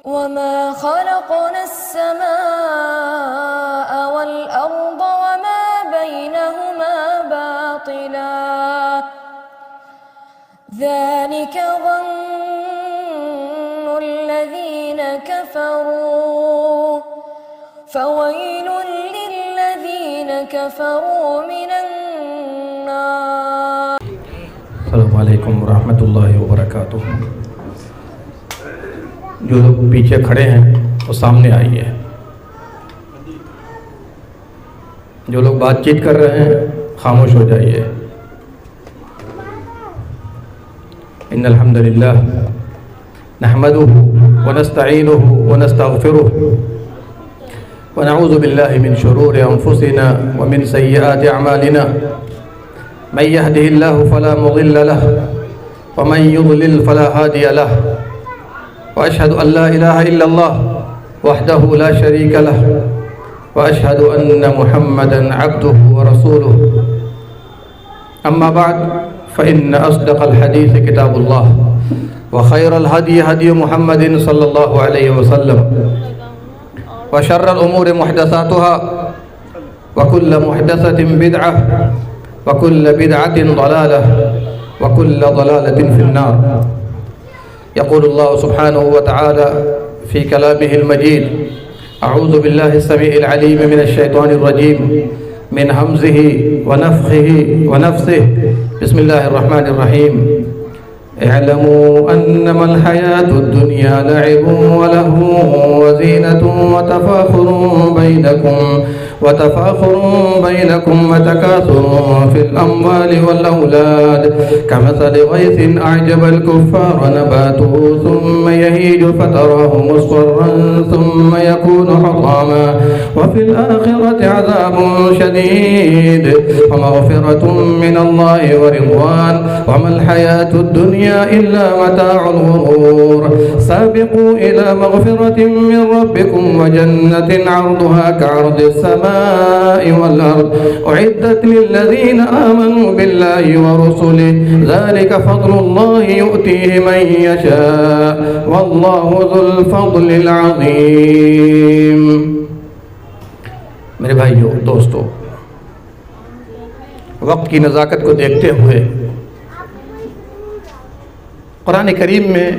وما خلقنا السماء والأرض وما بينهما باطلا ذلك ظن الذين كفروا فويل للذين كفروا من النار. السلام علیکم ورحمۃ اللہ وبرکاتہ. جو لوگ پیچھے کھڑے ہیں وہ سامنے آئیے. جو لوگ بات چیت کر رہے ہیں خاموش ہو جائیے. ان الحمد للہ نحمده ونستعینه ونستغفره ونعوذ باللہ من شرور انفسنا ومن سیئات اعمالنا من يهده الله فلا مضل له ومن يضلل فلا هادي له وأشهد أن لا إله إلا الله وحده لا شريك له وأشهد أن محمدا عبده ورسوله. أما بعد فإن أصدق الحديث كتاب الله وخير الهدي هدي محمد صلى الله عليه وسلم وشر الأمور محدثاتها وكل محدثة بدعة وكل بدعة ضلالة وكل ضلالة في النار. يقول الله سبحانه وتعالى في كلامه المجيد: أعوذ بالله السميع العليم من الشيطان الرجيم من همزه ونفخه ونفثه. بسم الله الرحمن الرحيم. اعلموا أنما الحياة الدنيا لعب ولهو وزينة وتفاخر بينكم وتكاثر في الأموال والأولاد كمثل غيث أعجب الكفار نباته ثم يهيج فتراه مصفرا ثم يكون حطاما وفي الآخرة عذاب شديد ومغفرة من الله ورضوان وما الحياة الدنيا إلا متاع الغرور. سابقوا إلى مغفرة من ربكم وجنة عرضها كعرض السماء والأرض أعدت للذين آمنوا بالله ورسله ذلك فضل الله يؤتيه من يشاء والله ذو الفضل العظيم. میرے بھائیو دوستو، وقت کی نزاکت کو دیکھتے ہوئے قرآن کریم میں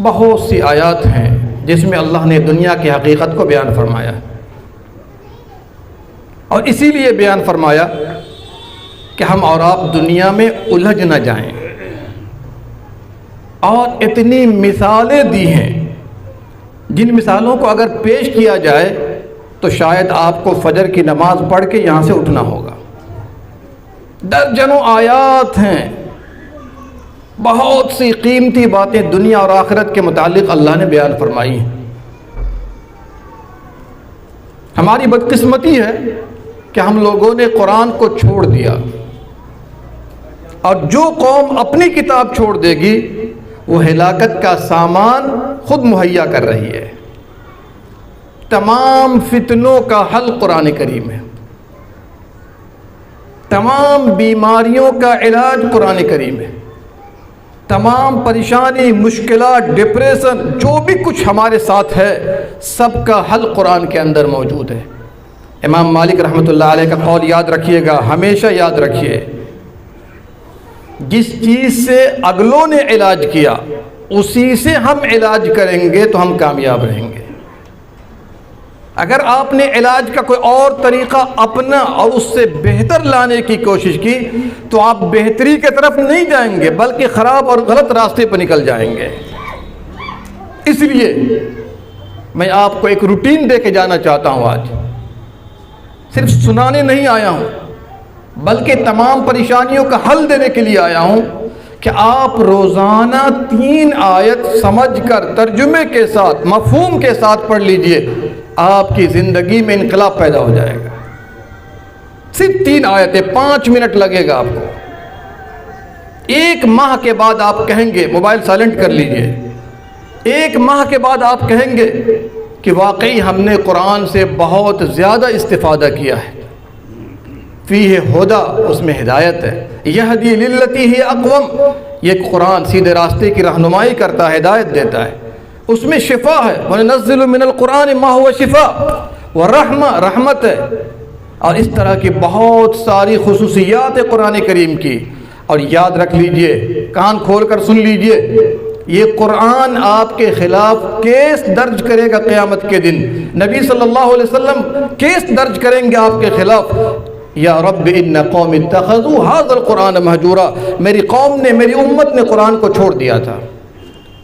بہت سی آیات ہیں جس میں اللہ نے دنیا کی حقیقت کو بیان فرمایا، اور اسی لیے بیان فرمایا کہ ہم اور آپ دنیا میں الجھ نہ جائیں. اور اتنی مثالیں دی ہیں جن مثالوں کو اگر پیش کیا جائے تو شاید آپ کو فجر کی نماز پڑھ کے یہاں سے اٹھنا ہوگا. درجنوں آیات ہیں، بہت سی قیمتی باتیں دنیا اور آخرت کے متعلق اللہ نے بیان فرمائی ہیں. ہماری بدقسمتی ہے کہ ہم لوگوں نے قرآن کو چھوڑ دیا، اور جو قوم اپنی کتاب چھوڑ دے گی وہ ہلاکت کا سامان خود مہیا کر رہی ہے. تمام فتنوں کا حل قرآن کریم ہے، تمام بیماریوں کا علاج قرآن کریم ہے، تمام پریشانی، مشکلات، ڈپریشن، جو بھی کچھ ہمارے ساتھ ہے سب کا حل قرآن کے اندر موجود ہے. امام مالک رحمۃ اللہ علیہ کا قول یاد رکھیے گا، ہمیشہ یاد رکھیے، جس چیز سے اگلوں نے علاج کیا اسی سے ہم علاج کریں گے تو ہم کامیاب رہیں گے. اگر آپ نے علاج کا کوئی اور طریقہ اپنا اور اس سے بہتر لانے کی کوشش کی تو آپ بہتری کی طرف نہیں جائیں گے بلکہ خراب اور غلط راستے پر نکل جائیں گے. اس لیے میں آپ کو ایک روٹین دے کے جانا چاہتا ہوں. آج صرف سنانے نہیں آیا ہوں بلکہ تمام پریشانیوں کا حل دینے کے لیے آیا ہوں کہ آپ روزانہ 3 آیت سمجھ کر ترجمے کے ساتھ، مفہوم کے ساتھ پڑھ لیجئے، آپ کی زندگی میں انقلاب پیدا ہو جائے گا. صرف 3 آیتیں، 5 منٹ لگے گا آپ کو. 1 ماہ کے بعد آپ کہیں گے، موبائل سائلنٹ کر لیجئے، 1 ماہ کے بعد آپ کہیں گے کہ واقعی ہم نے قرآن سے بہت زیادہ استفادہ کیا ہے. فیہ ہدا، اس میں ہدایت ہے. یہدی للتی ہی اقوم، یہ قرآن سیدھے راستے کی رہنمائی کرتا ہے، ہدایت دیتا ہے. اس میں شفا ہے، وَنُنَزِّلُ مِنَ الْقُرْآنِ مَا هُوَ شِفَاءٌ وَرَحْمَةٌ، رحمت ہے، اور اس طرح کی بہت ساری خصوصیات ہے قرآن کریم کی۔ اور یاد رکھ لیجئے، کان کھول کر سن لیجئے، یہ قرآن آپ کے خلاف کیس درج کرے گا قیامت کے دن۔ نبی صلی اللہ علیہ وسلم کیس درج کریں گے آپ کے خلاف، یا رب ان قوم اتخذوا هذا القرآن مہجورا، میری قوم نے، میری امت نے قرآن کو چھوڑ دیا تھا۔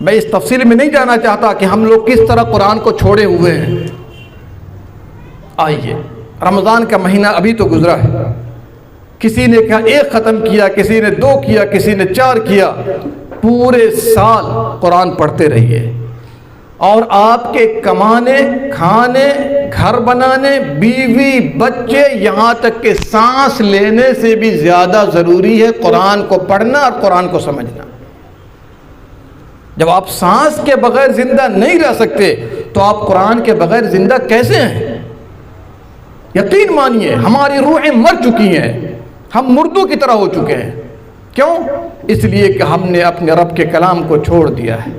میں اس تفصیل میں نہیں جانا چاہتا کہ ہم لوگ کس طرح قرآن کو چھوڑے ہوئے ہیں۔ آئیے، رمضان کا مہینہ ابھی تو گزرا ہے، کسی نے کہا 1 ختم کیا، کسی نے 2 کیا، کسی نے 4 کیا۔ پورے سال قرآن پڑھتے رہیے، اور آپ کے کمانے، کھانے، گھر بنانے، بیوی، بچے، یہاں تک کہ سانس لینے سے بھی زیادہ ضروری ہے قرآن کو پڑھنا اور قرآن کو سمجھنا۔ جب آپ سانس کے بغیر زندہ نہیں رہ سکتے تو آپ قرآن کے بغیر زندہ کیسے ہیں؟ یقین مانیے ہماری روحیں مر چکی ہیں، ہم مردوں کی طرح ہو چکے ہیں۔ کیوں؟ اس لیے کہ ہم نے اپنے رب کے کلام کو چھوڑ دیا ہے۔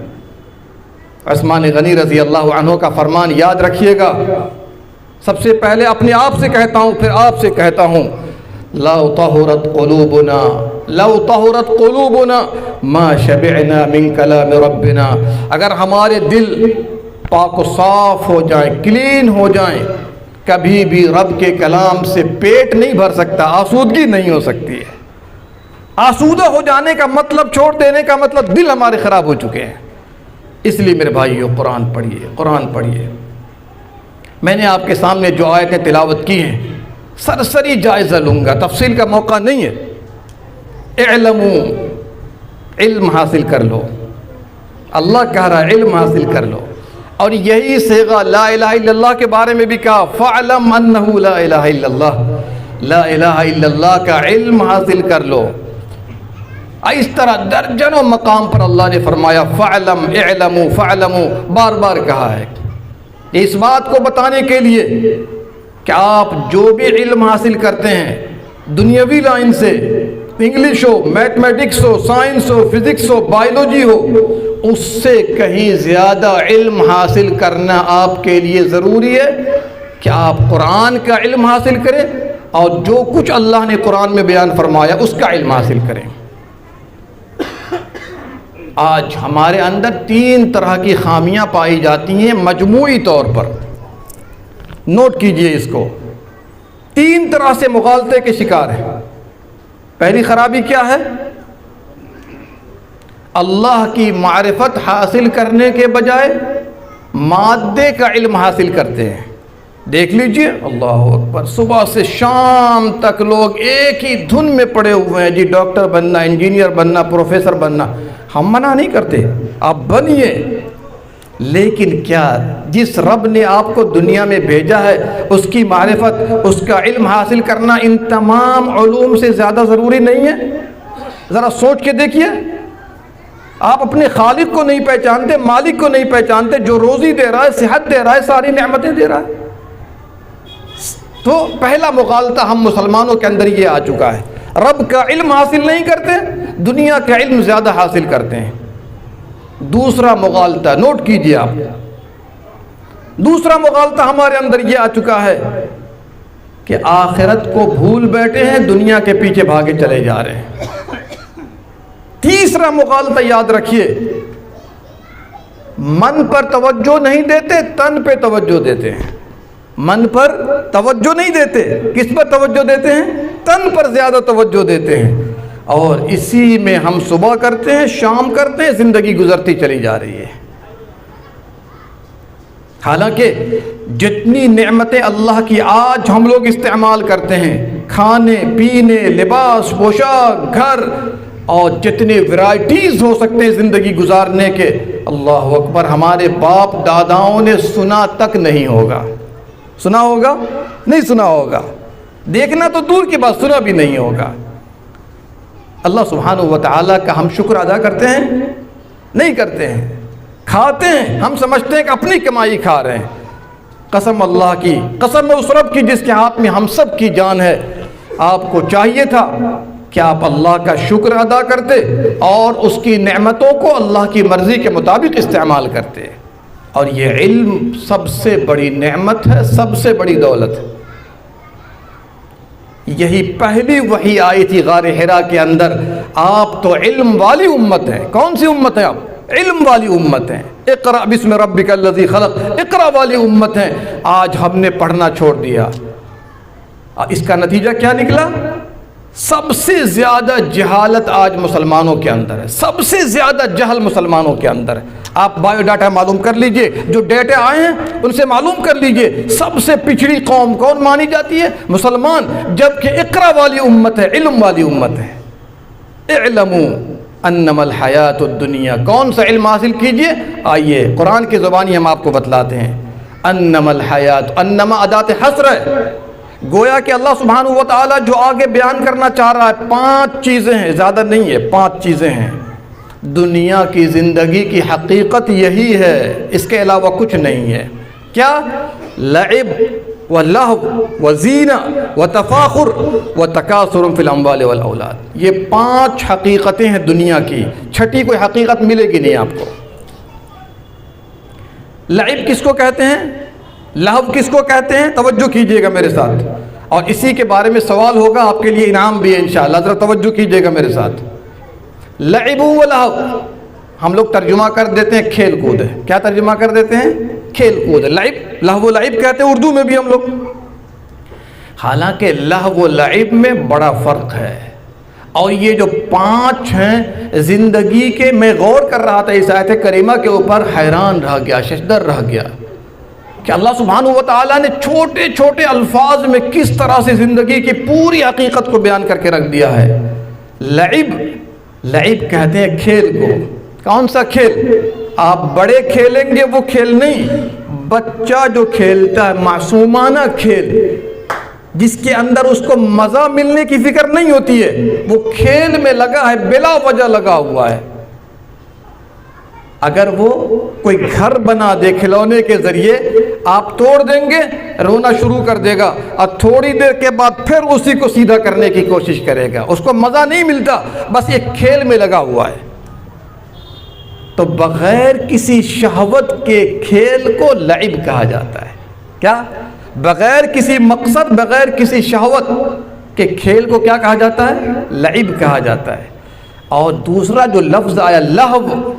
عثمان غنی رضی اللہ عنہ کا فرمان یاد رکھیے گا۔ سب سے پہلے اپنے آپ سے کہتا ہوں، پھر آپ سے کہتا ہوں، لو طہرت قلوبنا ما شبعنا من کلام ربنا، اگر ہمارے دل پاک و صاف ہو جائیں، کلین ہو جائیں، کبھی بھی رب کے کلام سے پیٹ نہیں بھر سکتا، آسودگی نہیں ہو سکتی ہے۔ آسودہ ہو جانے کا مطلب، چھوڑ دینے کا مطلب دل ہمارے خراب ہو چکے ہیں۔ اس لیے میرے بھائیو قرآن پڑھیے، قرآن پڑھیے۔ میں نے آپ کے سامنے جو آیتیں تلاوت کی ہیں سرسری جائزہ لوں گا، تفصیل کا موقع نہیں ہے۔ اعلموا، علم حاصل کر لو، اللہ کہہ رہا ہے علم حاصل کر لو۔ اور یہی صیغہ لا الہ الا اللہ کے بارے میں بھی کہا، فَاعْلَمْ أَنَّهُ لَا إِلَهَ إِلَّا اللَّهُ، لا الہ الا اللہ کا علم حاصل کر لو۔ اس طرح درجنوں مقام پر اللہ نے فرمایا فَاعْلَمْ، اعلموا، فَاعْلَموا، بار بار کہا ہے۔ اس بات کو بتانے کے لیے کہ آپ جو بھی علم حاصل کرتے ہیں دنیاوی لائن سے، انگلش ہو، میتھمیٹکس ہو، سائنس ہو، فزکس ہو، بائیولوجی ہو، اس سے کہیں زیادہ علم حاصل کرنا آپ کے لیے ضروری ہے کہ آپ قرآن کا علم حاصل کریں، اور جو کچھ اللہ نے قرآن میں بیان فرمایا اس کا علم حاصل کریں۔ آج ہمارے اندر 3 طرح کی خامیاں پائی جاتی ہیں مجموعی طور پر، نوٹ کیجئے اس کو۔ 3 طرح سے مغالطے کے شکار ہیں۔ پہلی خرابی کیا ہے؟ اللہ کی معرفت حاصل کرنے کے بجائے مادے کا علم حاصل کرتے ہیں۔ دیکھ لیجئے، اللہ اکبر، صبح سے شام تک لوگ ایک ہی دھن میں پڑے ہوئے ہیں، جی ڈاکٹر بننا، انجینئر بننا، پروفیسر بننا۔ ہم منع نہیں کرتے، آپ بنیے، لیکن کیا جس رب نے آپ کو دنیا میں بھیجا ہے اس کی معرفت، اس کا علم حاصل کرنا ان تمام علوم سے زیادہ ضروری نہیں ہے؟ ذرا سوچ کے دیکھیے۔ آپ اپنے خالق کو نہیں پہچانتے، مالک کو نہیں پہچانتے، جو روزی دے رہا ہے، صحت دے رہا ہے، ساری نعمتیں دے رہا ہے۔ تو پہلا مغالطہ ہم مسلمانوں کے اندر یہ آ چکا ہے، رب کا علم حاصل نہیں کرتے، دنیا کا علم زیادہ حاصل کرتے ہیں۔ دوسرا مغالطہ، نوٹ کیجئے آپ، دوسرا مغالطہ ہمارے اندر یہ آ چکا ہے کہ آخرت کو بھول بیٹھے ہیں، دنیا کے پیچھے بھاگے چلے جا رہے ہیں۔ تیسرا مغالطہ یاد رکھیے، من پر توجہ نہیں دیتے، تن پہ توجہ دیتے ہیں۔ من پر توجہ نہیں دیتے، کس پر توجہ دیتے ہیں؟ تن پر زیادہ توجہ دیتے ہیں، اور اسی میں ہم صبح کرتے ہیں، شام کرتے ہیں، زندگی گزرتی چلی جا رہی ہے۔ حالانکہ جتنی نعمتیں اللہ کی آج ہم لوگ استعمال کرتے ہیں، کھانے پینے، لباس، پوشاک، گھر، اور جتنے ورائٹیز ہو سکتے ہیں زندگی گزارنے کے، اللہ اکبر، ہمارے باپ داداؤں نے سنا تک نہیں ہوگا۔ سنا ہوگا؟ نہیں سنا ہوگا، دیکھنا تو دور کی بات، سنا بھی نہیں ہوگا۔ اللہ سبحانہ و تعالیٰ کا ہم شکر ادا کرتے ہیں؟ نہیں کرتے ہیں۔ کھاتے ہیں، ہم سمجھتے ہیں کہ اپنی کمائی کھا رہے ہیں۔ قسم اللہ کی، قسم اس رب کی جس کے ہاتھ میں ہم سب کی جان ہے، آپ کو چاہیے تھا کہ آپ اللہ کا شکر ادا کرتے اور اس کی نعمتوں کو اللہ کی مرضی کے مطابق استعمال کرتے۔ اور یہ علم سب سے بڑی نعمت ہے، سب سے بڑی دولت ہے۔ یہی پہلی وحی آئی تھی غار حرا کے اندر، آپ تو علم والی امت ہیں۔ کون سی امت ہے آپ؟ علم والی امت ہیں۔ اقرأ بسم ربک الذی خلق، اقرأ والی امت ہیں۔ آج ہم نے پڑھنا چھوڑ دیا، اس کا نتیجہ کیا نکلا؟ سب سے زیادہ جہالت آج مسلمانوں کے اندر ہے، سب سے زیادہ جہل مسلمانوں کے اندر ہے۔ آپ بایو ڈاٹا معلوم کر لیجئے، جو ڈیٹا آئے ہیں ان سے معلوم کر لیجئے، سب سے پچھڑی قوم کون مانی جاتی ہے؟ مسلمان، جبکہ اقرا والی امت ہے، علم والی امت ہے۔ اعلموا انما الحیات الدنیا، کون سا علم حاصل کیجئے؟ آئیے قرآن کی زبانی ہم آپ کو بتلاتے ہیں۔ انما الحیات، انما ادات حصر ہے، گویا کہ اللہ سبحانہ و تعالیٰ جو آگے بیان کرنا چاہ رہا ہے 5 چیزیں ہیں، زیادہ نہیں ہے، 5 چیزیں ہیں۔ دنیا کی زندگی کی حقیقت یہی ہے، اس کے علاوہ کچھ نہیں ہے۔ کیا؟ لعب و لہو و زینہ و تفاخر و تکاثر فی الاموال والاولاد، یہ 5 حقیقتیں ہیں دنیا کی، چھٹی کوئی حقیقت ملے گی نہیں آپ کو۔ لعب کس کو کہتے ہیں؟ لہو کس کو کہتے ہیں؟ توجہ کیجئے گا میرے ساتھ، اور اسی کے بارے میں سوال ہوگا، آپ کے لیے انعام بھی ہے انشاءاللہ، ذرا توجہ کیجئے گا میرے ساتھ۔ لعب و لہو ہم لوگ ترجمہ کر دیتے ہیں کھیل کود ہے، کیا ترجمہ کر دیتے ہیں؟ کھیل کود ہے۔ لعب، لہو و لعب کہتے ہیں اردو میں بھی ہم لوگ، حالانکہ لہو و لعب میں بڑا فرق ہے۔ اور یہ جو 5 ہیں زندگی کے، میں غور کر رہا تھا اس آیت کریمہ کے اوپر، حیران رہ گیا، ششدر رہ گیا کہ اللہ سبحانہ و تعالیٰ نے چھوٹے چھوٹے الفاظ میں کس طرح سے زندگی کی پوری حقیقت کو بیان کر کے رکھ دیا ہے۔ لعب، لعب کہتے ہیں کھیل کو۔ کون سا کھیل؟ آپ بڑے کھیلیں گے وہ کھیل نہیں، بچہ جو کھیلتا ہے معصومانہ کھیل، جس کے اندر اس کو مزہ ملنے کی فکر نہیں ہوتی ہے، وہ کھیل میں لگا ہے، بلا وجہ لگا ہوا ہے۔ اگر وہ کوئی گھر بنا دے کھلونے کے ذریعے، آپ توڑ دیں گے، رونا شروع کر دے گا، اور تھوڑی دیر کے بعد پھر اسی کو سیدھا کرنے کی کوشش کرے گا، اس کو مزہ نہیں ملتا، بس یہ کھیل میں لگا ہوا ہے۔ تو بغیر کسی شہوت کے کھیل کو لعب کہا جاتا ہے۔ کیا؟ بغیر کسی مقصد، بغیر کسی شہوت کے کھیل کو کیا کہا جاتا ہے؟ لعب کہا جاتا ہے۔ اور دوسرا جو لفظ آیا لہو،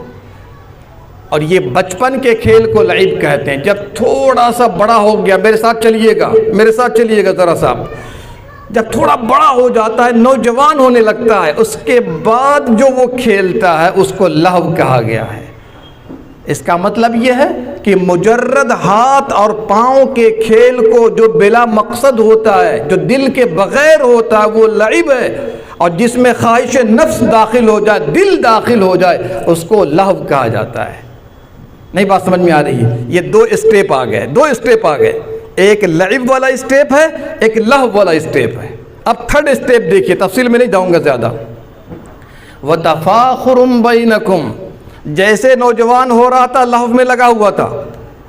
اور یہ بچپن کے کھیل کو لعب کہتے ہیں۔ جب تھوڑا سا بڑا ہو گیا، میرے ساتھ چلیے گا، میرے ساتھ چلیے گا ذرا صاحب، جب تھوڑا بڑا ہو جاتا ہے، نوجوان ہونے لگتا ہے، اس کے بعد جو وہ کھیلتا ہے اس کو لہو کہا گیا ہے۔ اس کا مطلب یہ ہے کہ مجرد ہاتھ اور پاؤں کے کھیل کو جو بلا مقصد ہوتا ہے، جو دل کے بغیر ہوتا ہے، وہ لعب ہے، اور جس میں خواہش نفس داخل ہو جائے، دل داخل ہو جائے، اس کو لہو کہا جاتا ہے۔ نہیں بات سمجھ میں آ رہی ہے؟ یہ 2 اسٹیپ آ گئے، 2 اسٹیپ آ گئے، ایک لعب والا اسٹیپ ہے، ایک لہو والا اسٹیپ ہے۔ اب 3rd اسٹیپ دیکھیے، تفصیل میں نہیں جاؤں گا زیادہ۔ وَتَفَاخُرٌ بَيْنَكُمْ، جیسے نوجوان ہو رہا تھا لہو میں لگا ہوا تھا،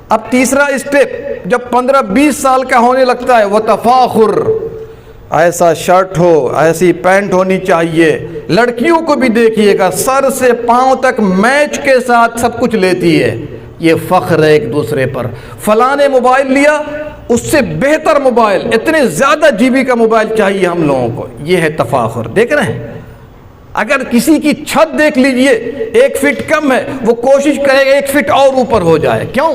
اب تیسرا اسٹیپ جب 15-20 سال کا ہونے لگتا ہے، وَتَفَاخُر، ایسا شرٹ ہو، ایسی پینٹ ہونی چاہیے، لڑکیوں کو بھی دیکھیے گا سر سے پاؤں تک میچ کے ساتھ سب کچھ لیتی ہے، یہ فخر ہے ایک دوسرے پر، فلاں نے موبائل لیا، اس سے بہتر موبائل، اتنے زیادہ جی بی کا موبائل چاہیے ہم لوگوں کو، یہ ہے تفاخر۔ دیکھ رہے ہیں؟ اگر کسی کی چھت دیکھ لیجئے 1 فٹ کم ہے، وہ کوشش کرے گا 1 فٹ اور اوپر ہو جائے۔ کیوں؟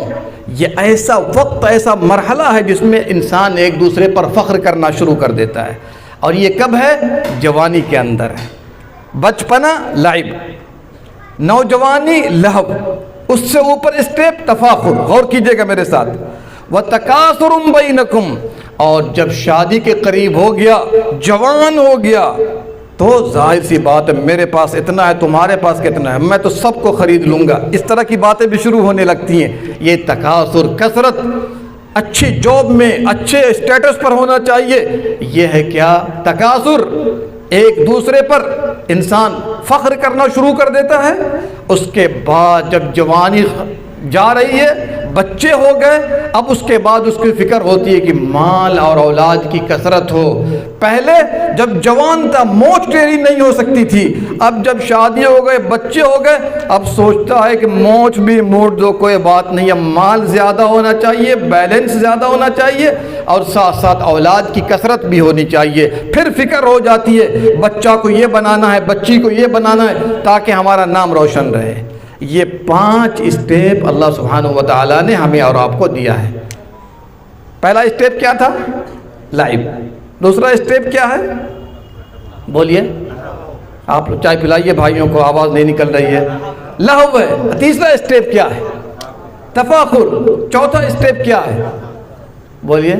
یہ ایسا وقت، ایسا مرحلہ ہے جس میں انسان ایک دوسرے پر فخر کرنا شروع کر دیتا ہے، اور یہ کب ہے؟ جوانی کے اندر ہے۔ بچپنا لعب، نوجوانی لہو، اس سے اوپر اسٹیپ تفاخر۔ غور کیجئے گا میرے ساتھ۔ وَتَكَاثُرٌ بَيْنَكُمْ، اور جب شادی کے قریب ہو گیا، جوان ہو گیا، تو ظاہر سی بات ہے، میرے پاس اتنا ہے، تمہارے پاس کتنا ہے، میں تو سب کو خرید لوں گا، اس طرح کی باتیں بھی شروع ہونے لگتی ہیں۔ یہ تکاثر، کثرت، اچھی جاب میں، اچھے اسٹیٹس پر ہونا چاہیے، یہ ہے کیا؟ تکاثر۔ ایک دوسرے پر انسان فخر کرنا شروع کر دیتا ہے، اس کے بعد جب جوانی جا رہی ہے، بچے ہو گئے، اب اس کے بعد اس کی فکر ہوتی ہے کہ مال اور اولاد کی کثرت ہو۔ پہلے جب جوان تھا موچ ٹیڑھی نہیں ہو سکتی تھی، اب جب شادی ہو گئے، بچے ہو گئے، اب سوچتا ہے کہ موچ بھی موڑ دو کوئی بات نہیں، اب مال زیادہ ہونا چاہیے، بیلنس زیادہ ہونا چاہیے، اور ساتھ ساتھ اولاد کی کثرت بھی ہونی چاہیے۔ پھر فکر ہو جاتی ہے بچہ کو یہ بنانا ہے، بچی کو یہ بنانا ہے تاکہ ہمارا نام روشن رہے۔ یہ 5 اسٹیپ اللہ سبحانہ و تعالیٰ نے ہمیں اور آپ کو دیا ہے۔ پہلا اسٹیپ کیا تھا؟ لائب۔ دوسرا اسٹیپ کیا ہے؟ بولیے، آپ چائے پلائیے بھائیوں کو، آواز نہیں نکل رہی ہے۔ لہو ہے۔ تیسرا اسٹیپ کیا ہے؟ تفاخر۔ چوتھا اسٹیپ کیا ہے؟ بولیے،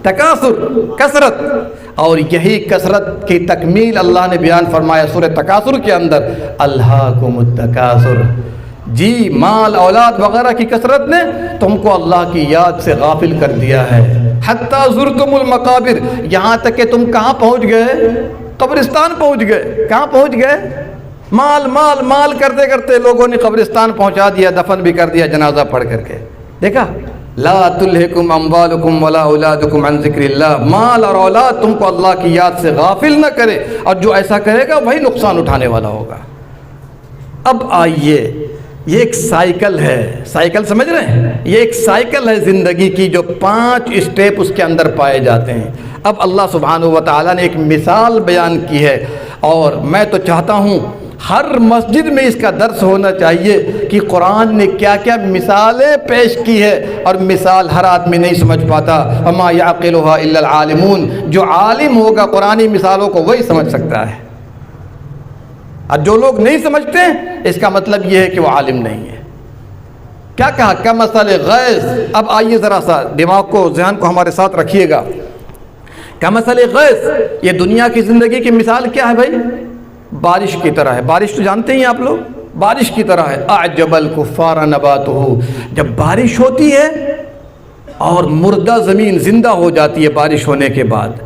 تکاثر، کثرت۔ اور یہی کثرت کی تکمیل اللہ نے بیان فرمایا سورہ تکاثر کے اندر، الہاکم التکاثر۔ جی، مال اولاد وغیرہ کی کثرت نے تم کو اللہ کی یاد سے غافل کر دیا ہے۔ حتیٰ زرتم المقابر، یہاں تک کہ تم کہاں پہنچ گئے؟ قبرستان پہنچ گئے۔ کہاں پہنچ گئے؟ مال مال مال کرتے کرتے لوگوں نے قبرستان پہنچا دیا، دفن بھی کر دیا جنازہ پڑھ کر کے۔ دیکھا، لا تلہکم اموالکم ولا اولادکم عن ذکر اللہ، مال اور اولاد تم کو اللہ کی یاد سے غافل نہ کرے، اور جو ایسا کرے گا وہی نقصان اٹھانے والا ہوگا۔ اب آئیے، یہ ایک سائیکل ہے، سائیکل سمجھ رہے ہیں؟ یہ ایک سائیکل ہے زندگی کی، جو 5 اسٹیپ اس کے اندر پائے جاتے ہیں۔ اب اللہ سبحانہ و تعالیٰ نے ایک مثال بیان کی ہے، اور میں تو چاہتا ہوں ہر مسجد میں اس کا درس ہونا چاہیے کہ قرآن نے کیا کیا مثالیں پیش کی ہے، اور مثال ہر آدمی نہیں سمجھ پاتا۔ وما یعقلها الا العالمون، جو عالم ہوگا قرآنی مثالوں کو وہی سمجھ سکتا ہے، اور جو لوگ نہیں سمجھتے اس کا مطلب یہ ہے کہ وہ عالم نہیں ہے۔ کیا کہا؟ کمثل غیث۔ اب آئیے ذرا سا دماغ کو، ذہن کو ہمارے ساتھ رکھیے گا۔ کمثل غیث، یہ دنیا کی زندگی کی مثال کیا ہے بھائی؟ بارش کی طرح ہے۔ بارش تو جانتے ہیں آپ لوگ، بارش کی طرح ہے۔ اعجب الکفار نباتہ، جب بارش ہوتی ہے اور مردہ زمین زندہ ہو جاتی ہے بارش ہونے کے بعد،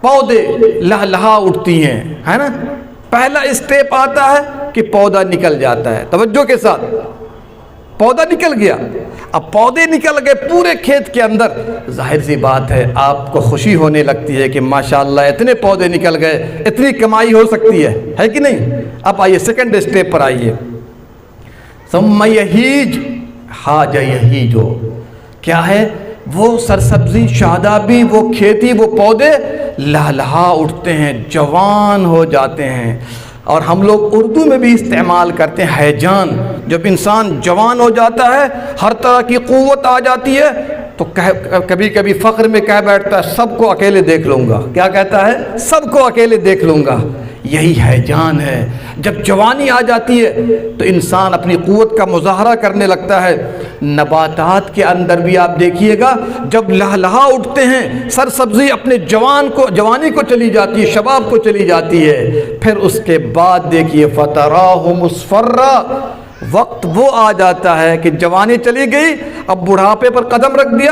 پودے لہلہا اٹھتی ہیں، ہے نا؟ پہلا اسٹیپ آتا ہے کہ پودا نکل جاتا ہے۔ توجہ کے ساتھ، پودا نکل گیا۔ اب پودے نکل گئے پورے کھیت کے اندر، ظاہر سی بات ہے آپ کو خوشی ہونے لگتی ہے کہ ماشاءاللہ اتنے پودے نکل گئے، اتنی کمائی ہو سکتی ہے کہ نہیں؟ اب آئیے سیکنڈ اسٹیپ پر آئیے۔ ثم یہیج، حاج یہیج، کیا ہے؟ وہ سرسبزی، شادابی، وہ کھیتی، وہ پودے لہلہا اٹھتے ہیں، جوان ہو جاتے ہیں۔ اور ہم لوگ اردو میں بھی استعمال کرتے ہیں ہیجان۔ جب انسان جوان ہو جاتا ہے، ہر طرح کی قوت آ جاتی ہے، تو کبھی کبھی فخر میں کہہ بیٹھتا ہے سب کو اکیلے دیکھ لوں گا۔ کیا کہتا ہے؟ سب کو اکیلے دیکھ لوں گا۔ یہی ہیجان ہے۔ جب جوانی آ جاتی ہے تو انسان اپنی قوت کا مظاہرہ کرنے لگتا ہے۔ نباتات کے اندر بھی آپ دیکھیے گا، جب لہلہا اٹھتے ہیں، سرسبزی اپنے جوانی کو چلی جاتی ہے، شباب کو چلی جاتی ہے، پھر اس کے بعد دیکھیے فتراہ مصفرہ، وقت وہ آ جاتا ہے کہ جوانی چلی گئی، اب بڑھاپے پر قدم رکھ دیا،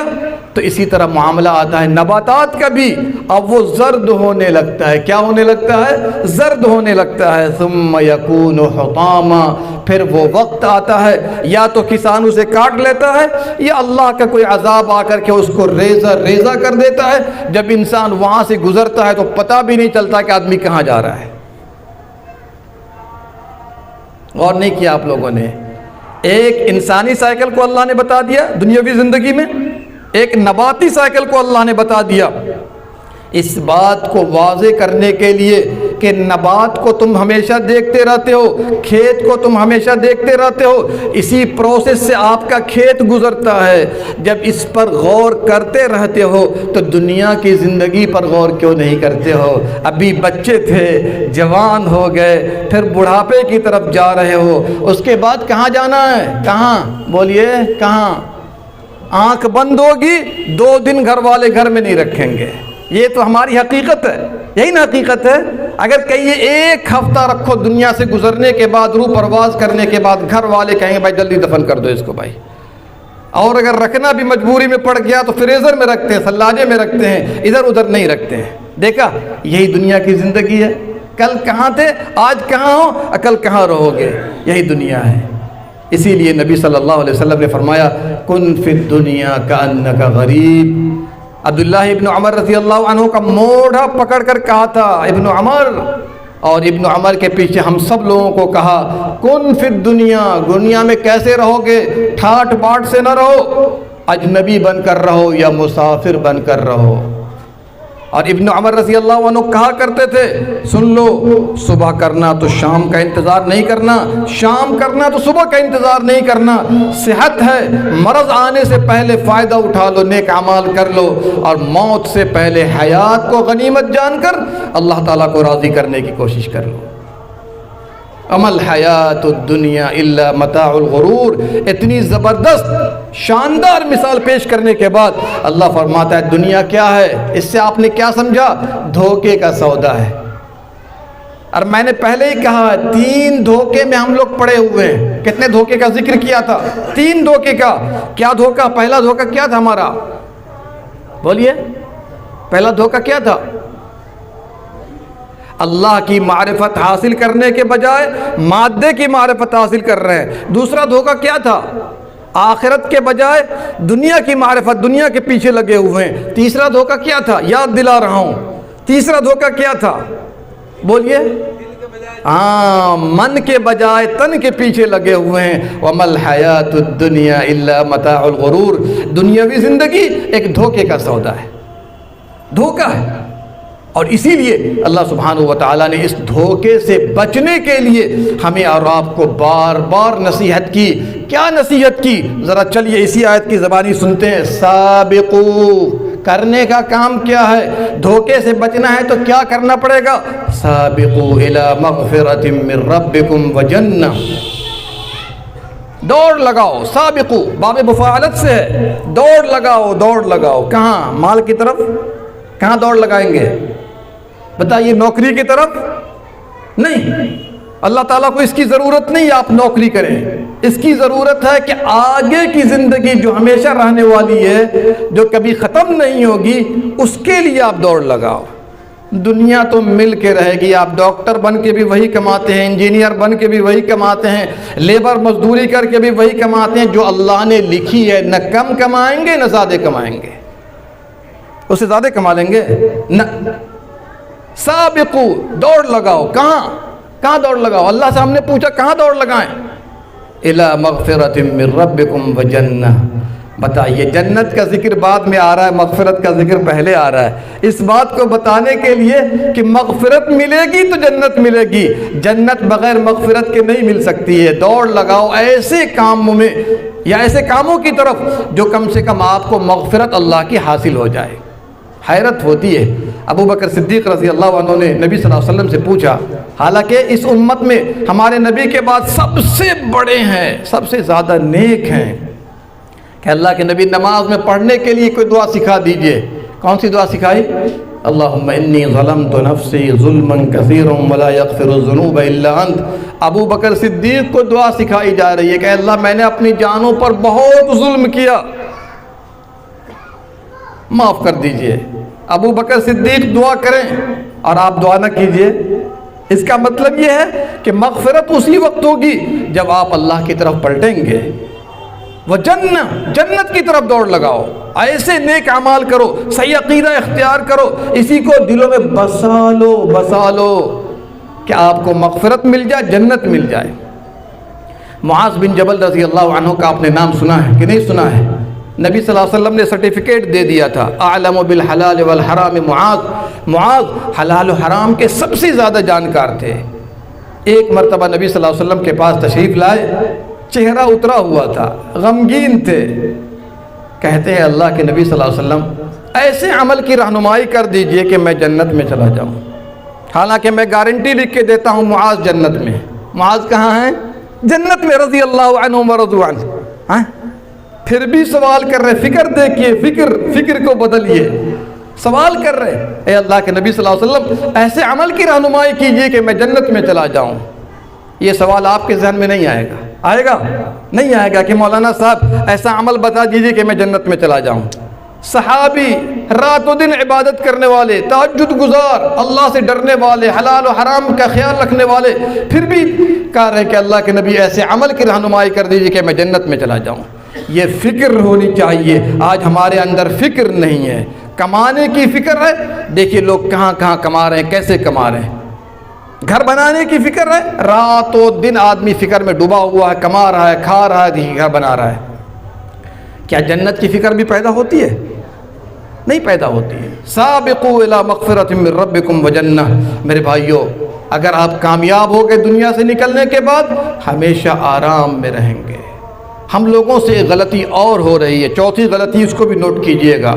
تو اسی طرح معاملہ آتا ہے نباتات کا بھی، اب وہ زرد ہونے لگتا ہے۔ کیا ہونے لگتا ہے؟ زرد ہونے لگتا ہے۔ ثم یکون حطاما، پھر وہ وقت آتا ہے یا تو کسان اسے کاٹ لیتا ہے، یا اللہ کا کوئی عذاب آ کر کے اس کو ریزہ ریزہ کر دیتا ہے۔ جب انسان وہاں سے گزرتا ہے تو پتہ بھی نہیں چلتا کہ آدمی کہاں جا رہا ہے۔ غور نہیں کیا آپ لوگوں نے؟ ایک انسانی سائیکل کو اللہ نے بتا دیا دنیاوی زندگی میں، ایک نباتی سائیکل کو اللہ نے بتا دیا، اس بات کو واضح کرنے کے لیے کہ نبات کو تم ہمیشہ دیکھتے رہتے ہو، کھیت کو تم ہمیشہ دیکھتے رہتے ہو، اسی پروسیس سے آپ کا کھیت گزرتا ہے۔ جب اس پر غور کرتے رہتے ہو تو دنیا کی زندگی پر غور کیوں نہیں کرتے ہو؟ ابھی بچے تھے، جوان ہو گئے، پھر بڑھاپے کی طرف جا رہے ہو، اس کے بعد کہاں جانا ہے؟ کہاں؟ بولیے کہاں؟ آنکھ بند ہوگی، 2 دن گھر والے گھر میں نہیں رکھیں گے۔ یہ تو ہماری حقیقت ہے، یہی نا حقیقت ہے۔ اگر کہیں 1 ہفتہ رکھو دنیا سے گزرنے کے بعد، روح پرواز کرنے کے بعد، گھر والے کہیں گے بھائی جلدی دفن کر دو اس کو بھائی، اور اگر رکھنا بھی مجبوری میں پڑ گیا تو فریزر میں رکھتے ہیں، ثلاجے میں رکھتے ہیں، ادھر ادھر نہیں رکھتے ہیں۔ دیکھا، یہی دنیا کی زندگی ہے۔ کل کہاں تھے، آج کہاں ہو، کل کہاں رہو گے، یہی دنیا ہے۔ اسی لیے نبی صلی اللہ علیہ وسلم نے فرمایا کن فی الدنیا کأنک غریب۔ عبداللہ ابن عمر رضی اللہ عنہ کا موڑا پکڑ کر کہا تھا ابن عمر، اور ابن عمر کے پیچھے ہم سب لوگوں کو کہا کن فی الدنیا، دنیا میں کیسے رہو گے؟ ٹھاٹ باٹ سے نہ رہو، اجنبی بن کر رہو یا مسافر بن کر رہو۔ اور ابن عمر رضی اللہ عنہ کہا کرتے تھے سن لو، صبح کرنا تو شام کا انتظار نہیں کرنا، شام کرنا تو صبح کا انتظار نہیں کرنا، صحت ہے مرض آنے سے پہلے فائدہ اٹھا لو، نیک اعمال کر لو، اور موت سے پہلے حیات کو غنیمت جان کر اللہ تعالیٰ کو راضی کرنے کی کوشش کر لو۔ امل حیات الدنیا الا متاع الغرور، اتنی زبردست شاندار مثال پیش کرنے کے بعد اللہ فرماتا ہے دنیا کیا ہے؟ اس سے آپ نے کیا سمجھا؟ دھوکے کا سودا ہے۔ اور میں نے پہلے ہی کہا 3 دھوکے میں ہم لوگ پڑے ہوئے ہیں۔ کتنے دھوکے کا ذکر کیا تھا؟ 3 دھوکے کا۔ کیا دھوکا؟ پہلا دھوکا کیا تھا ہمارا؟ بولیے، پہلا دھوکا کیا تھا؟ اللہ کی معرفت حاصل کرنے کے بجائے مادے کی معرفت حاصل کر رہے ہیں۔ دوسرا دھوکا کیا تھا؟ آخرت کے بجائے دنیا کی معرفت، دنیا کے پیچھے لگے ہوئے ہیں۔ تیسرا دھوکا کیا تھا؟ یاد دلا رہا ہوں، تیسرا دھوکا کیا تھا؟ بولیے، من کے بجائے تن کے پیچھے لگے ہوئے ہیں۔ وَمَا الْحَيَاةُ الدُّنْيَا إِلَّا مَتَاعُ الْغُرُورِ، دنیاوی زندگی ایک دھوکے کا سودا ہے، دھوکا ہے۔ اور اسی لیے اللہ سبحانہ و تعالیٰ نے اس دھوکے سے بچنے کے لیے ہمیں اور آپ کو بار بار نصیحت کی۔ کیا نصیحت کی؟ ذرا چلیے اسی آیت کی زبانی سنتے ہیں۔ سابقو، کرنے کا کام کیا ہے؟ دھوکے سے بچنا ہے تو کیا کرنا پڑے گا؟ سابقو الی مغفرۃ من ربکم وجنہ، دوڑ لگاؤ۔ سابقو باب مفاعلت سے ہے، دوڑ لگاؤ، دوڑ لگاؤ۔ کہاں؟ مال کی طرف؟ کہاں دوڑ لگائیں گے؟ بتائیے، نوکری کی طرف نہیں۔ اللہ تعالیٰ کو اس کی ضرورت نہیں آپ نوکری کریں، اس کی ضرورت ہے کہ آگے کی زندگی جو ہمیشہ رہنے والی ہے، جو کبھی ختم نہیں ہوگی، اس کے لیے آپ دوڑ لگاؤ۔ دنیا تو مل کے رہے گی، آپ ڈاکٹر بن کے بھی وہی کماتے ہیں، انجینئر بن کے بھی وہی کماتے ہیں، لیبر مزدوری کر کے بھی وہی کماتے ہیں۔ جو اللہ نے لکھی ہے، نہ کم کمائیں گے نہ زیادہ کمائیں گے، اس سے زیادہ کما لیں گے نہ۔ سابقو، دوڑ لگاؤ۔ کہاں دوڑ لگاؤ؟ اللہ سے ہم نے پوچھا کہاں دوڑ لگائیں؟ الی مغفرۃ من ربکم وجنہ، بتائیے جنت کا ذکر بعد میں آ رہا ہے، مغفرت کا ذکر پہلے آ رہا ہے، اس بات کو بتانے کے لیے کہ مغفرت ملے گی تو جنت ملے گی، جنت بغیر مغفرت کے نہیں مل سکتی ہے۔ دوڑ لگاؤ ایسے کاموں میں یا ایسے کاموں کی طرف جو کم سے کم آپ کو مغفرت اللہ کی حاصل ہو جائے۔ حیرت ہوتی ہے، ابو بکر صدیق رضی اللہ عنہ نے نبی صلی اللہ علیہ وسلم سے پوچھا، حالانکہ اس امت میں ہمارے نبی کے بعد سب سے بڑے ہیں، سب سے زیادہ نیک ہیں، کہ اللہ کے نبی نماز میں پڑھنے کے لیے کوئی دعا سکھا دیجئے۔ کون سی دعا سکھائی؟ اللہم انی ظلمت نفسی ظلما کثیرا ولا یغفر الذنوب الا انت۔ ابو بکر صدیق کو دعا سکھائی جا رہی ہے کہ اللہ میں نے اپنی جانوں پر بہت ظلم کیا، معاف کر دیجئے۔ ابو بکر صدیق دعا کریں اور آپ دعا نہ کیجئے، اس کا مطلب یہ ہے کہ مغفرت اسی وقت ہوگی جب آپ اللہ کی طرف پلٹیں گے۔ وہ جنت کی طرف دوڑ لگاؤ، ایسے نیک اعمال کرو، صحیح عقیدہ اختیار کرو، اسی کو دلوں میں بسا لو کہ آپ کو مغفرت مل جائے، جنت مل جائے۔ معاذ بن جبل رضی اللہ عنہ کا آپ نے نام سنا ہے کہ نہیں سنا ہے؟ نبی صلی اللہ علیہ وسلم نے سرٹیفکیٹ دے دیا تھا، اعلم بالحلال والحرام معاذ حلال و حرام کے سب سے زیادہ جانکار تھے۔ ایک مرتبہ نبی صلی اللہ علیہ وسلم کے پاس تشریف لائے، چہرہ اترا ہوا تھا، غمگین تھے۔ کہتے ہیں اللہ کے نبی صلی اللہ علیہ وسلم ایسے عمل کی رہنمائی کر دیجئے کہ میں جنت میں چلا جاؤں، حالانکہ میں گارنٹی لکھ کے دیتا ہوں معاذ جنت میں۔ معاذ کہاں ہیں؟ جنت میں، رضی اللہ عنہم ورضوا عنہ۔ پھر بھی سوال کر رہے، فکر دیکھیے، فکر کو بدلیے، سوال کر رہے، اے اللہ کے نبی صلی اللہ علیہ وسلم ایسے عمل کی رہنمائی کیجئے کہ میں جنت میں چلا جاؤں۔ یہ سوال آپ کے ذہن میں نہیں آئے گا، آئے گا؟ نہیں آئے گا کہ مولانا صاحب ایسا عمل بتا دیجئے کہ میں جنت میں چلا جاؤں۔ صحابی رات و دن عبادت کرنے والے، تہجد گزار، اللہ سے ڈرنے والے، حلال و حرام کا خیال رکھنے والے، پھر بھی کہہ رہے کہ اللہ کے نبی ایسے عمل کی رہنمائی کر دیجیے کہ میں جنت میں چلا جاؤں۔ یہ فکر ہونی چاہیے۔ آج ہمارے اندر فکر نہیں ہے، کمانے کی فکر ہے۔ دیکھیے لوگ کہاں کہاں کما رہے ہیں، کیسے کما رہے ہیں۔ گھر بنانے کی فکر ہے، رات و دن آدمی فکر میں ڈوبا ہوا ہے، کما رہا ہے، کھا رہا ہے، دیکھیے گھر بنا رہا ہے۔ کیا جنت کی فکر بھی پیدا ہوتی ہے؟ نہیں پیدا ہوتی ہے۔ سابقوا الی مغفرۃ من ربکم وجنہ۔ میرے بھائیو، اگر آپ کامیاب ہو گئے دنیا سے نکلنے کے بعد، ہمیشہ آرام میں رہیں گے۔ ہم لوگوں سے ایک غلطی اور ہو رہی ہے، چوتھی غلطی، اس کو بھی نوٹ کیجئے گا۔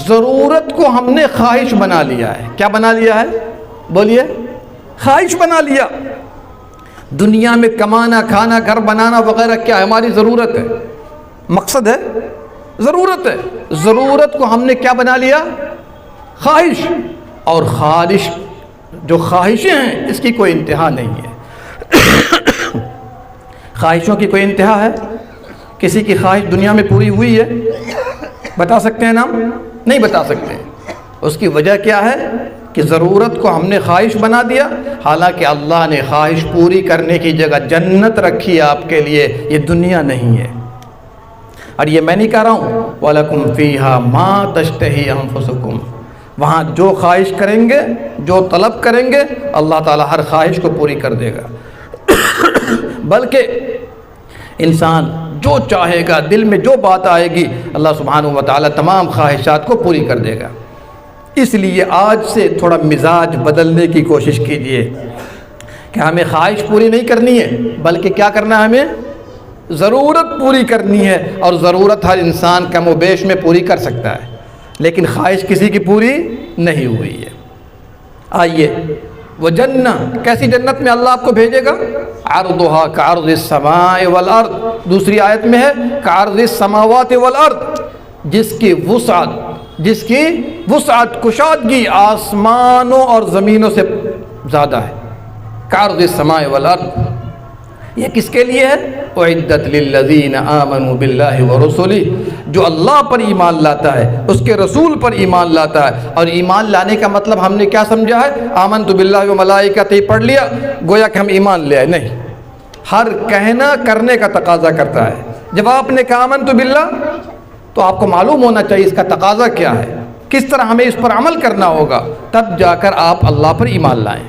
ضرورت کو ہم نے خواہش بنا لیا ہے۔ کیا بنا لیا ہے؟ بولیے، خواہش بنا لیا۔ دنیا میں کمانا، کھانا، گھر بنانا وغیرہ کیا ہے؟ ہماری ضرورت ہے، مقصد ہے، ضرورت ہے۔ ضرورت کو ہم نے کیا بنا لیا؟ خواہش۔ اور خواہش، جو خواہشیں ہیں اس کی کوئی انتہا نہیں ہے۔ خواہشوں کی کوئی انتہا ہے؟ کسی کی خواہش دنیا میں پوری ہوئی ہے؟ بتا سکتے ہیں نام؟ نہیں بتا سکتے۔ اس کی وجہ کیا ہے؟ کہ ضرورت کو ہم نے خواہش بنا دیا، حالانکہ اللہ نے خواہش پوری کرنے کی جگہ جنت رکھی ہے آپ کے لیے، یہ دنیا نہیں ہے۔ اور یہ میں نہیں کہہ رہا ہوں، وَلَكُمْ فِيهَا مَا تَشْتَهِي أَنفُسُكُمْ، وہاں جو خواہش کریں گے، جو طلب کریں گے، اللہ تعالیٰ ہر خواہش کو پوری کر دے گا۔ بلکہ انسان جو چاہے گا، دل میں جو بات آئے گی، اللہ سبحانہ و تعالیٰ تمام خواہشات کو پوری کر دے گا۔ اس لیے آج سے تھوڑا مزاج بدلنے کی کوشش کیجئے کہ ہمیں خواہش پوری نہیں کرنی ہے، بلکہ کیا کرنا ہے؟ ہمیں ضرورت پوری کرنی ہے۔ اور ضرورت ہر انسان کم و بیش میں پوری کر سکتا ہے، لیکن خواہش کسی کی پوری نہیں ہوئی ہے۔ آئیے، وہ جنت، کیسی جنت میں اللہ آپ کو بھیجے گا؟ عرضھا کعرض السماء والارض، دوسری آیت میں ہے کعرض السماوات والارض، جس کی وسعت کشادگی آسمانوں اور زمینوں سے زیادہ ہے۔ کعرض السماء والارض، یہ کس کے لیے ہے؟ اعدت للذین آمنوا باللہ ورسلہ، جو اللہ پر ایمان لاتا ہے، اس کے رسول پر ایمان لاتا ہے۔ اور ایمان لانے کا مطلب ہم نے کیا سمجھا ہے؟ آمنت باللہ وملائکتہ پڑھ لیا، گویا کہ ہم ایمان لے آئے؟ نہیں، ہر کہنا کرنے کا تقاضا کرتا ہے۔ جب آپ نے کہا آمنت باللہ، تو آپ کو معلوم ہونا چاہیے اس کا تقاضا کیا ہے، کس طرح ہمیں اس پر عمل کرنا ہوگا، تب جا کر آپ اللہ پر ایمان لائیں۔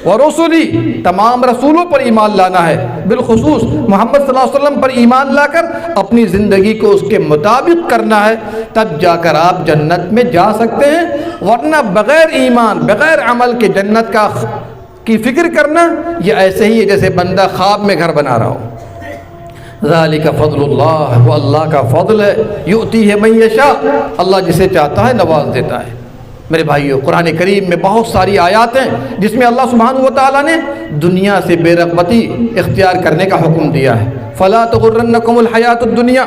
ورسلی، تمام رسولوں پر ایمان لانا ہے، بالخصوص محمد صلی اللہ علیہ وسلم پر ایمان لا کر اپنی زندگی کو اس کے مطابق کرنا ہے، تب جا کر آپ جنت میں جا سکتے ہیں۔ ورنہ بغیر ایمان، بغیر عمل کے جنت کی فکر کرنا، یہ ایسے ہی ہے جیسے بندہ خواب میں گھر بنا رہا ہو۔ ذالک فضل اللہ، وہ اللہ کا فضل ہے، یؤتیہ من یشاء، اللہ جسے چاہتا ہے نواز دیتا ہے۔ میرے بھائیو، قرآن کریم میں بہت ساری آیات ہیں جس میں اللہ سبحانہ و تعالیٰ نے دنیا سے بے رغبتی اختیار کرنے کا حکم دیا ہے۔ فلا تغرنکم الحیات الدنیا،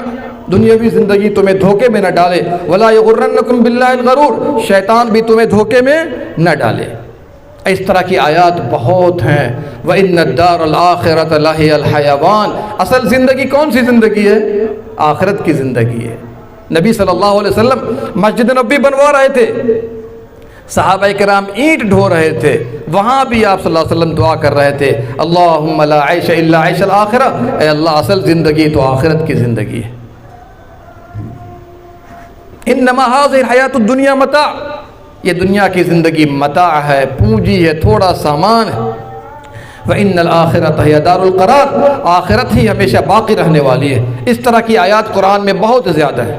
دنیاوی زندگی تمہیں دھوکے میں نہ ڈالے، ولا یغرنکم باللہ الغرور، شیطان بھی تمہیں دھوکے میں نہ ڈالے۔ اس طرح کی آیات بہت ہیں۔ وَإِنَّ الدَّارَ الْآخِرَةَ لَهِيَ الْحَيَوَانُ، اصل زندگی کون سی زندگی ہے؟ آخرت کی زندگی ہے۔ نبی صلی اللہ علیہ وسلم مسجد نبوی بنوا رہے تھے، صحابہ کرام اینٹ ڈھو رہے تھے، وہاں بھی آپ صلی اللہ علیہ وسلم دعا کر رہے تھے، اللہم لا عیش الا عیش الآخرہ، اے اللہ اصل زندگی تو آخرت کی زندگی ہے۔ انما هذه الحیات الدنیا متاع، یہ دنیا کی زندگی متاع ہے، پونجی ہے، تھوڑا سامان ہے۔ وَإِنَّ الْآخِرَةَ هِيَ دَارُ الْقَرَارِ، آخرت ہی ہمیشہ باقی رہنے والی ہے۔ اس طرح کی آیات قرآن میں بہت زیادہ ہے۔